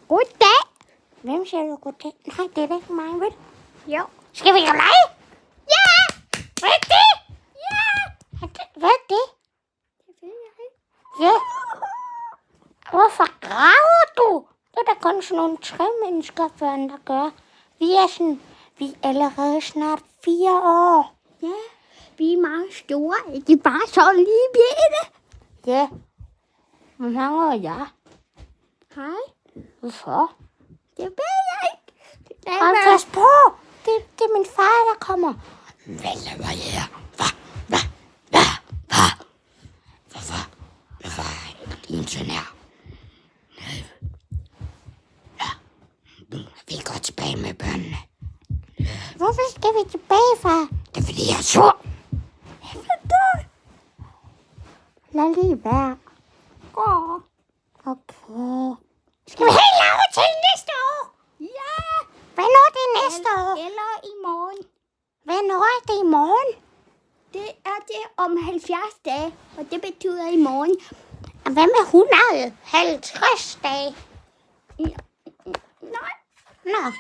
Goddag. Hvem siger du goddag? Nej, det er da ikke mig, vel? Jo. Skal vi jo lege? Ja. Hvad er det? Ja. Hvad er det? Det ved jeg ikke. Ja. Hvorfor graver du? Det er da kun sådan nogle 3 mennesker, der gør. Vi er allerede snart 4 år. Ja, vi er meget store. Det er bare så lige bitte. Ja. Hvor mange år er jeg? Hej. Hvorfor? Det ved jeg ikke. Hold pas på. Det er min far, der kommer. Hvad laver jeg her? Hvad? Hvorfor er din søn her? Ja. Vi går tilbage med børnene. Hvorfor skal vi tilbage, far? Det er fordi, jeg er sur. Lad lige være. Gå. Okay. Skal vi helt lave til næste år? Ja. Hvornår er det næste år? Eller i morgen. Hvornår er det i morgen? Det er det om 70 dage, og det betyder i morgen. Og hvad med 150 dage? Nej. Nå,